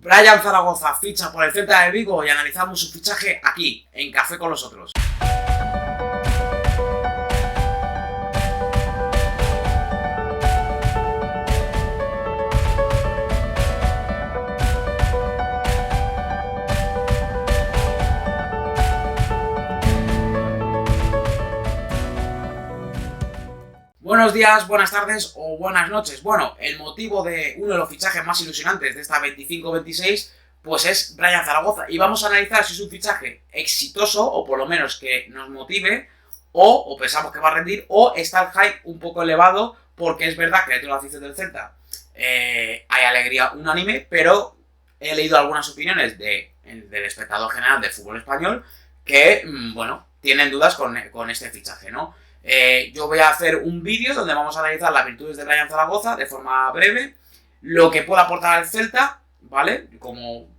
Brian Zaragoza ficha por el Celta de Vigo y analizamos su fichaje aquí, en Café con los Otros. Buenos días, buenas tardes o buenas noches. Bueno, el motivo de uno de los fichajes más ilusionantes de esta 25-26 pues es Brian Zaragoza y vamos a analizar si es un fichaje exitoso o por lo menos que nos motive o pensamos que va a rendir o está el hype un poco elevado porque es verdad que dentro de la afición del Celta hay alegría unánime, pero he leído algunas opiniones del espectador general del fútbol español que, bueno, tienen dudas con este fichaje, ¿no? Yo voy a hacer un vídeo donde vamos a analizar las virtudes de Brian Zaragoza de forma breve, lo que puede aportar al Celta, ¿vale? Como, o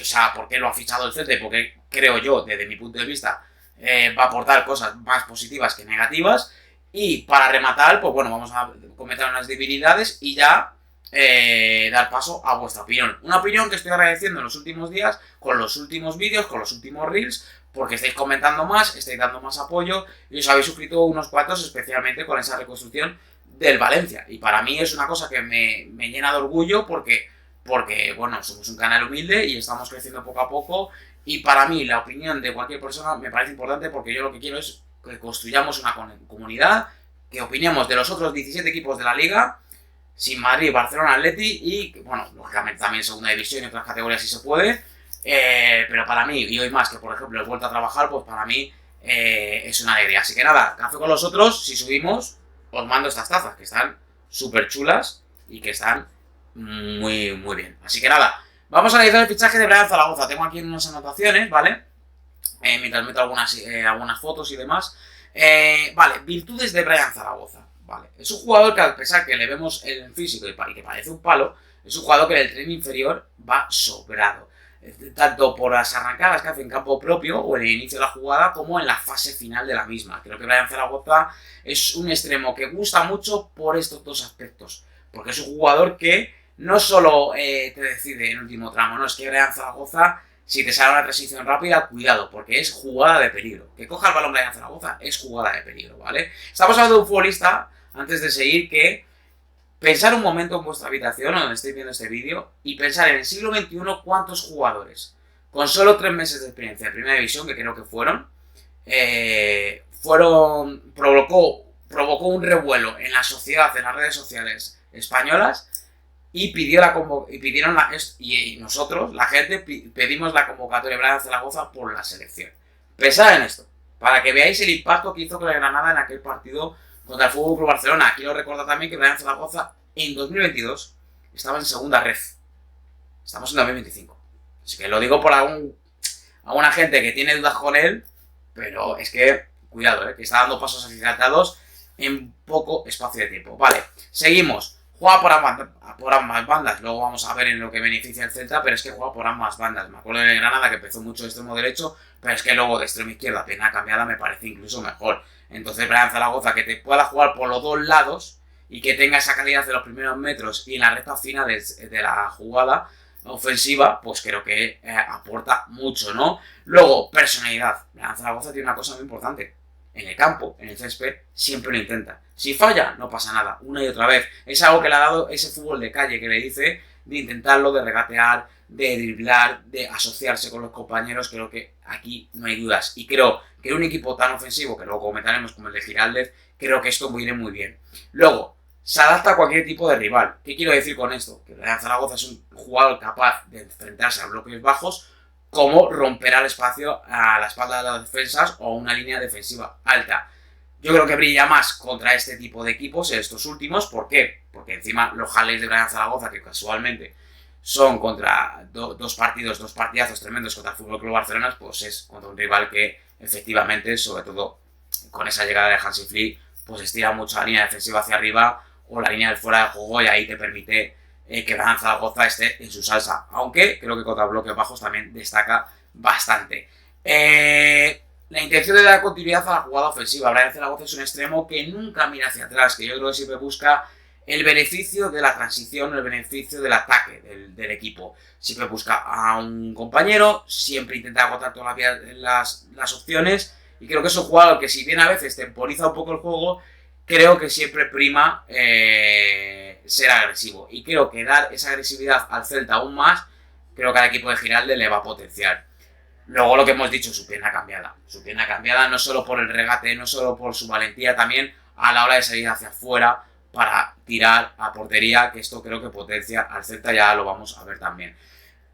sea, por qué lo ha fichado el Celta y por qué creo yo, desde mi punto de vista, va a aportar cosas más positivas que negativas. Y para rematar, pues bueno, vamos a comentar unas debilidades y ya dar paso a vuestra opinión. Una opinión que estoy agradeciendo en los últimos días, con los últimos vídeos, con los últimos reels, porque estáis comentando más, estáis dando más apoyo y os habéis suscrito unos cuantos, especialmente con esa reconstrucción del Valencia. Y para mí es una cosa que me llena de orgullo porque, bueno, somos un canal humilde y estamos creciendo poco a poco. Y para mí la opinión de cualquier persona me parece importante porque yo lo que quiero es que construyamos una comunidad, que opinemos de los otros 17 equipos de la Liga, sin Madrid, Barcelona, Atleti y, bueno, lógicamente también segunda división y otras categorías si se puede. Pero para mí, y hoy más que por ejemplo he vuelto a trabajar, pues para mí es una alegría. Así que nada, Café con los Otros, si subimos, os mando estas tazas que están súper chulas y que están muy bien. Así que nada, vamos a analizar el fichaje de Brian Zaragoza. Tengo aquí unas anotaciones, ¿vale? Mientras meto algunas fotos y demás. Vale, virtudes de Brian Zaragoza. Vale, es un jugador que a pesar que le vemos el físico y que parece un palo, es un jugador que en el tren inferior va sobrado. Tanto por las arrancadas que hace en campo propio o en el inicio de la jugada como en la fase final de la misma. Creo que Brian Zaragoza es un extremo que gusta mucho por estos dos aspectos, porque es un jugador que no solo te decide en el último tramo, no, es que Brian Zaragoza, si te sale una transición rápida, cuidado, porque es jugada de peligro. Que coja el balón Brian Zaragoza es jugada de peligro, ¿vale? Estamos hablando de un futbolista, antes de seguir, que pensar un momento en vuestra habitación, donde estéis viendo este vídeo, y pensar en el siglo XXI cuántos jugadores, con solo 3 meses de experiencia de Primera División, que creo que provocó un revuelo en la sociedad, en las redes sociales españolas, y nosotros, la gente, pedimos la convocatoria de Brian Zaragoza por la selección. Pensad en esto, para que veáis el impacto que hizo con el Granada en aquel partido contra el FC Barcelona. Quiero recordar también que Brian Zaragoza en 2022 estaba en segunda red. Estamos en 2025. Así que lo digo por alguna gente que tiene dudas con él, pero es que, cuidado, que está dando pasos agigantados en poco espacio de tiempo. Vale, seguimos. Juega por ambas bandas. Luego vamos a ver en lo que beneficia el Celta, pero es que juega por ambas bandas. Me acuerdo de Granada que empezó mucho de extremo derecho, pero es que luego de extremo izquierda, pena cambiada, me parece incluso mejor. Entonces Brian Zaragoza, que te pueda jugar por los dos lados y que tenga esa calidad de los primeros metros y en la recta final de la jugada ofensiva, pues creo que aporta mucho, ¿no? Luego, personalidad. Brian Zaragoza tiene una cosa muy importante. En el campo, en el césped, siempre lo intenta. Si falla, no pasa nada, una y otra vez. Es algo que le ha dado ese fútbol de calle que le dice de intentarlo, de regatear, de driblar, de asociarse con los compañeros. Creo que aquí no hay dudas. Y creo que un equipo tan ofensivo, que luego comentaremos como el de Giraldez, creo que esto viene muy bien. Luego, se adapta a cualquier tipo de rival. ¿Qué quiero decir con esto? Que Brian Zaragoza es un jugador capaz de enfrentarse a bloques bajos, como romper al espacio a la espalda de las defensas o una línea defensiva alta. Yo creo que brilla más contra este tipo de equipos en estos últimos. ¿Por qué? Porque encima los highlights de Brian Zaragoza, que casualmente son contra dos partidazos tremendos contra el FC Barcelona, pues es contra un rival que efectivamente, sobre todo con esa llegada de Hansi Flick, pues estira mucho la línea defensiva hacia arriba o la línea del fuera de juego y ahí te permite que Brian Zaragoza esté en su salsa, aunque creo que contra bloques bajos también destaca bastante. La intención de dar continuidad a la jugada ofensiva. Brian Zaragoza es un extremo que nunca mira hacia atrás, que yo creo que siempre busca el beneficio de la transición, el beneficio del ataque del equipo. Siempre busca a un compañero, siempre intenta agotar todas las opciones, y creo que es un jugador que, si bien a veces temporiza un poco el juego, creo que siempre prima ser agresivo. Y creo que dar esa agresividad al Celta aún más, creo que al equipo de Giralde le va a potenciar. Luego, lo que hemos dicho, su pierna cambiada. Su pierna cambiada no solo por el regate, no solo por su valentía, también a la hora de salir hacia afuera para tirar a portería, que esto creo que potencia al Celta, ya lo vamos a ver también.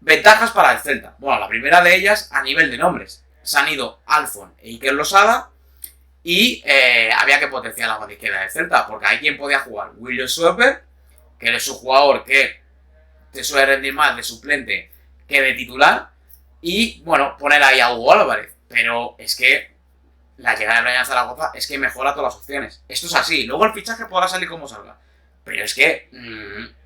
Ventajas para el Celta. Bueno, la primera de ellas, a nivel de nombres. Se han ido Alfon e Iker Losada, y había que potenciar la banda izquierda del Celta, porque hay quien podía jugar. William Swepper, que es un jugador que te suele rendir más de suplente que de titular, y bueno, poner ahí a Hugo Álvarez. Pero es que la llegada de Brian Zaragoza es que mejora todas las opciones. Esto es así. Luego el fichaje podrá salir como salga, pero es que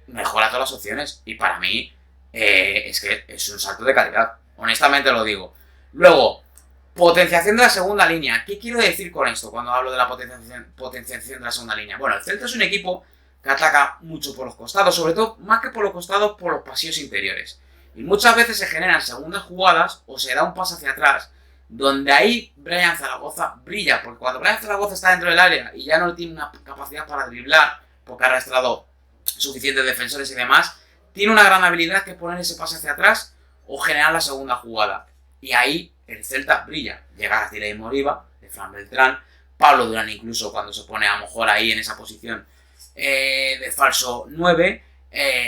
mejora todas las opciones, y para mí es que es un salto de calidad. Honestamente lo digo. Luego, potenciación de la segunda línea. ¿Qué quiero decir con esto cuando hablo de la potenciación de la segunda línea? Bueno, el Celta es un equipo que ataca mucho por los costados, sobre todo, más que por los costados, por los pasillos interiores. Y muchas veces se generan segundas jugadas o se da un paso hacia atrás, donde ahí Brian Zaragoza brilla, porque cuando Brian Zaragoza está dentro del área y ya no tiene una capacidad para driblar, porque ha arrastrado suficientes defensores y demás, tiene una gran habilidad, que es poner ese pase hacia atrás o generar la segunda jugada. Y ahí el Celta brilla. Llega a Tiley Moriba, de Fran Beltrán, Pablo Durán incluso cuando se pone a lo mejor ahí en esa posición de falso 9,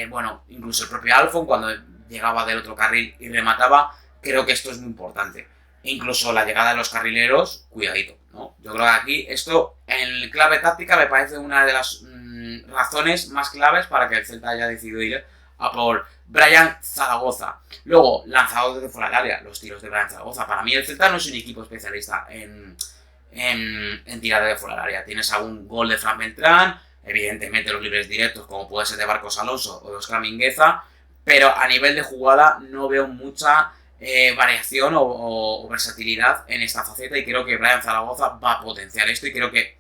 bueno, incluso el propio Alfon cuando llegaba del otro carril y remataba. Creo que esto es muy importante. Incluso la llegada de los carrileros, cuidadito, ¿no? Yo creo que aquí esto, en clave táctica, me parece una de las razones más claves para que el Celta haya decidido ir a por Brian Zaragoza. Luego, lanzador desde fuera del área, los tiros de Brian Zaragoza. Para mí el Celta no es un equipo especialista en tirar de fuera del área. Tienes algún gol de Fran Beltrán, evidentemente los libres directos, como puede ser de Marcos Alonso o de Óscar Mingueza, pero a nivel de jugada no veo mucha variación o versatilidad en esta faceta, y creo que Brian Zaragoza va a potenciar esto, y creo que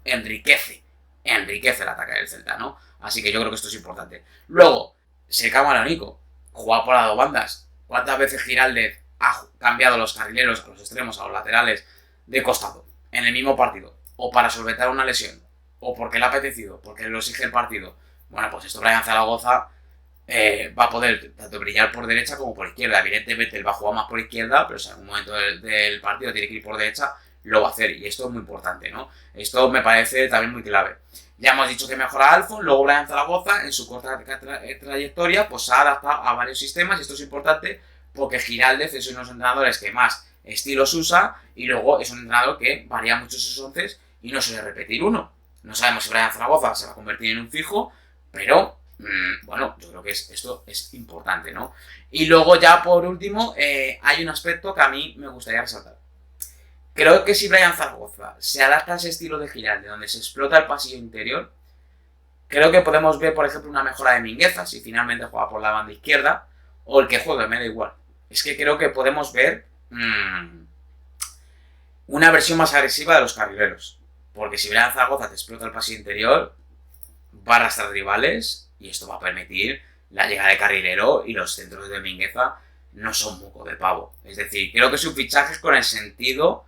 enriquece el ataque del Celta, ¿no? Así que yo creo que esto es importante. Luego, Serkan Maronico, juega por las dos bandas. ¿Cuántas veces Giraldez ha cambiado los carrileros a los extremos, a los laterales, de costado, en el mismo partido? O para solventar una lesión, o porque le ha apetecido, porque lo exige el partido. Bueno, pues esto Brian Zaragoza va a poder tanto brillar por derecha como por izquierda. Evidentemente él va a jugar más por izquierda, pero si en algún momento del partido tiene que ir por derecha, lo va a hacer, y esto es muy importante, ¿no? Esto me parece también muy clave. Ya hemos dicho que mejora Alfon. Luego Brian Zaragoza, en su corta trayectoria, pues se ha adaptado a varios sistemas, y esto es importante porque Giraldez es uno de los entrenadores que más estilos usa, y luego es un entrenador que varía mucho sus onces y no suele repetir uno. No sabemos si Brian Zaragoza se va a convertir en un fijo, pero bueno, yo creo que esto es importante, ¿no? Y luego ya por último, hay un aspecto que a mí me gustaría resaltar. Creo que si Brian Zaragoza se adapta a ese estilo de Giraldez, donde se explota el pasillo interior, creo que podemos ver, por ejemplo, una mejora de Mingueza si finalmente juega por la banda izquierda, o el que juegue, me da igual. Es que creo que podemos ver una versión más agresiva de los carrileros, porque si Brian Zaragoza te explota el pasillo interior, va a arrastrar rivales, y esto va a permitir la llegada de carrilero, y los centros de Mingueza no son moco de pavo. Es decir, creo que su fichaje es con el sentido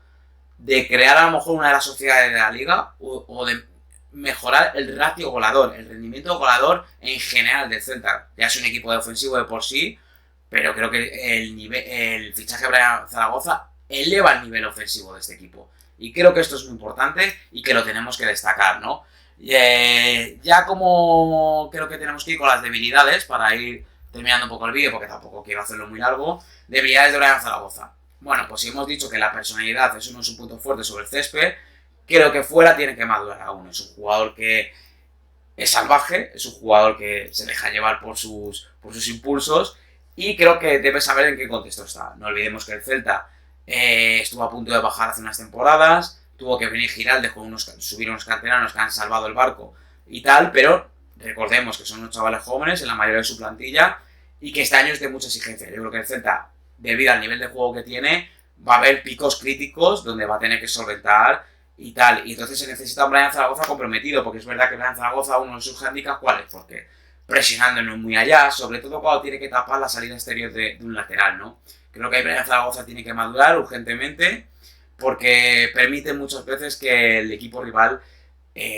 de crear a lo mejor una de las sociedades de la liga, o de mejorar el ratio goleador, el rendimiento goleador en general del Celta. Ya es un equipo defensivo de por sí, pero creo que el fichaje de Brian Zaragoza eleva el nivel ofensivo de este equipo, y creo que esto es muy importante y que lo tenemos que destacar, ¿no? Ya como creo que tenemos que ir con las debilidades para ir terminando un poco el vídeo, porque tampoco quiero hacerlo muy largo. Debilidades de Brian Zaragoza. Bueno, pues si hemos dicho que la personalidad es uno de sus puntos fuertes sobre el césped, creo que fuera tiene que madurar aún. Es un jugador que es salvaje, es un jugador que se deja llevar por sus impulsos, y creo que debe saber en qué contexto está. No olvidemos que el Celta estuvo a punto de bajar hace unas temporadas, tuvo que venir Giraldez con subir unos canteranos que han salvado el barco y tal, pero recordemos que son unos chavales jóvenes en la mayoría de su plantilla, y que este año es de mucha exigencia. Yo creo que el Celta, debido al nivel de juego que tiene, va a haber picos críticos donde va a tener que solventar y tal. Y entonces se necesita un Brian Zaragoza comprometido, porque es verdad que Brian Zaragoza, uno de sus handicaps, ¿cuál es? Porque presionándonos muy allá, sobre todo cuando tiene que tapar la salida exterior de un lateral, ¿no? Creo que ahí Brian Zaragoza tiene que madurar urgentemente, porque permite muchas veces que el equipo rival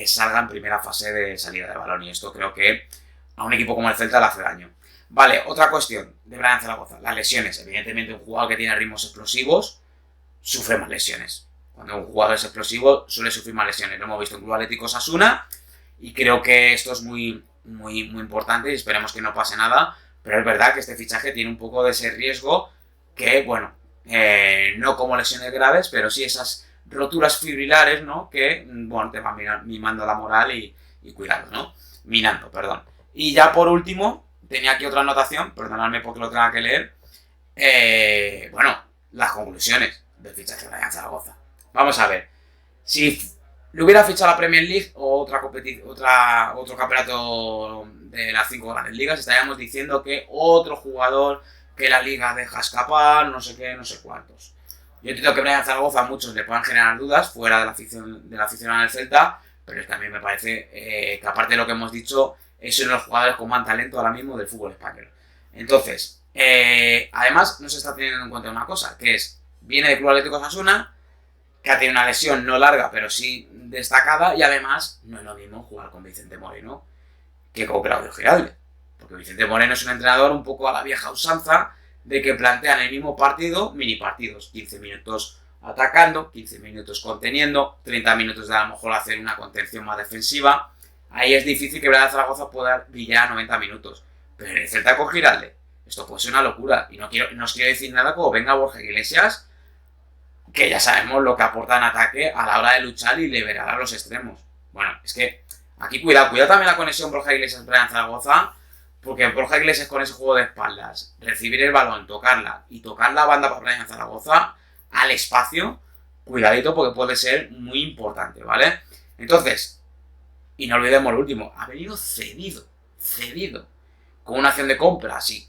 salga en primera fase de salida de balón, y esto creo que a un equipo como el Celta le hace daño. Vale, otra cuestión de Brian Zaragoza, las lesiones. Evidentemente un jugador que tiene ritmos explosivos sufre más lesiones. Cuando un jugador es explosivo suele sufrir más lesiones. Lo hemos visto en Club Atlético Osasuna y creo que esto es muy importante y esperemos que no pase nada, pero es verdad que este fichaje tiene un poco de ese riesgo que, bueno, no como lesiones graves, pero sí esas roturas fibrilares, ¿no? Que, bueno, te van mimando la moral y cuidado, ¿no? Minando, perdón. Y ya por último, tenía aquí otra anotación, perdonadme porque lo tenga que leer. Bueno, las conclusiones del fichaje de Brian Zaragoza. Vamos a ver. Si le hubiera fichado la Premier League o otro campeonato de las 5 grandes ligas, estaríamos diciendo que otro jugador que la liga deja escapar, no sé qué, no sé cuántos. Yo entiendo que Brian Zaragoza a muchos le puedan generar dudas fuera de la afición del Celta, pero es que a mí me parece que aparte de lo que hemos dicho, es uno de los jugadores con más talento ahora mismo del fútbol español. Entonces, además no se está teniendo en cuenta una cosa, que es, viene de Club Atlético Osasuna, que ha tenido una lesión no larga, pero sí destacada, y además no es lo mismo jugar con Vicente Moreno que con Claudio Giralde. Porque Vicente Moreno es un entrenador un poco a la vieja usanza de que plantean el mismo partido, mini partidos, 15 minutos atacando, 15 minutos conteniendo, 30 minutos de a lo mejor hacer una contención más defensiva. Ahí es difícil que Brian Zaragoza pueda brillar a 90 minutos. Pero en el Celta con Giralde, esto puede ser una locura. Y no os quiero decir nada como venga Borja Iglesias, que ya sabemos lo que aporta en ataque a la hora de luchar y liberar a los extremos. Bueno, es que aquí cuidado también la conexión Borja Iglesias-Brian Zaragoza, porque Borja Iglesias con ese juego de espaldas, recibir el balón, tocarla y tocar la banda para Brian Zaragoza al espacio, cuidadito porque puede ser muy importante, ¿vale? Entonces, y no olvidemos lo último, ha venido cedido, con una acción de compra así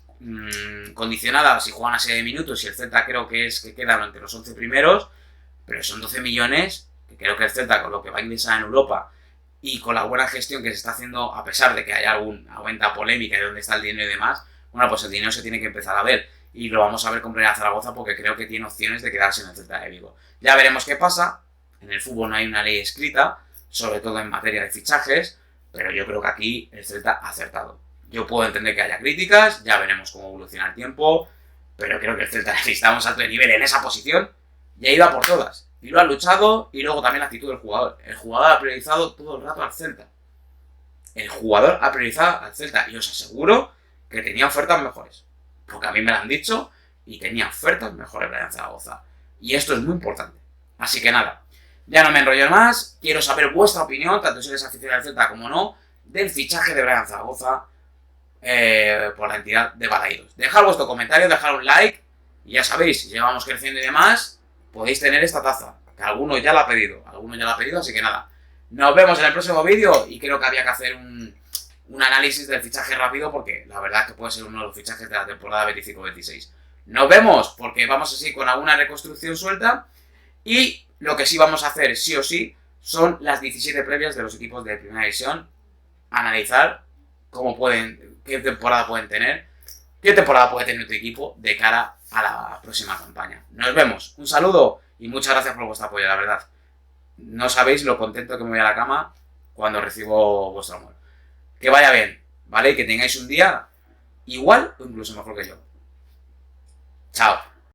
condicionada si juegan a 6 minutos y el Celta creo que es que quedan entre los 11 primeros, pero son 12 millones que creo que el Celta con lo que va a ingresar en Europa y con la buena gestión que se está haciendo, a pesar de que haya alguna polémica de dónde está el dinero y demás, bueno, pues el dinero se tiene que empezar a ver y lo vamos a ver con Brian Zaragoza porque creo que tiene opciones de quedarse en el Celta de Vigo. Ya veremos qué pasa, en el fútbol no hay una ley escrita, sobre todo en materia de fichajes, pero yo creo que aquí el Celta ha acertado. Yo puedo entender que haya críticas, ya veremos cómo evoluciona el tiempo, pero creo que el Celta necesita un salto de nivel en esa posición y ha ido a por todas. Y lo ha luchado, y luego también la actitud del jugador. El jugador ha priorizado todo el rato al Celta. El jugador ha priorizado al Celta y os aseguro que tenía ofertas mejores. Porque a mí me lo han dicho y tenía ofertas mejores Brian Zaragoza. Y esto es muy importante. Así que nada, ya no me enrollo más. Quiero saber vuestra opinión, tanto si eres aficionado al Celta como no, del fichaje de Brian Zaragoza por la entidad de Balaidos. Dejad vuestro comentario, dejad un like y ya sabéis, si llevamos creciendo y demás, podéis tener esta taza, que alguno ya la ha pedido, así que nada. Nos vemos en el próximo vídeo y creo que había que hacer un análisis del fichaje rápido porque la verdad es que puede ser uno de los fichajes de la temporada 25-26. Nos vemos porque vamos así con alguna reconstrucción suelta y lo que sí vamos a hacer sí o sí son las 17 previas de los equipos de Primera División, analizar qué temporada pueden tener, qué temporada puede tener tu equipo de cara a la próxima campaña. Nos vemos, un saludo y muchas gracias por vuestro apoyo, la verdad. No sabéis lo contento que me voy a la cama cuando recibo vuestro amor. Que vaya bien, ¿vale? Que tengáis un día igual o incluso mejor que yo.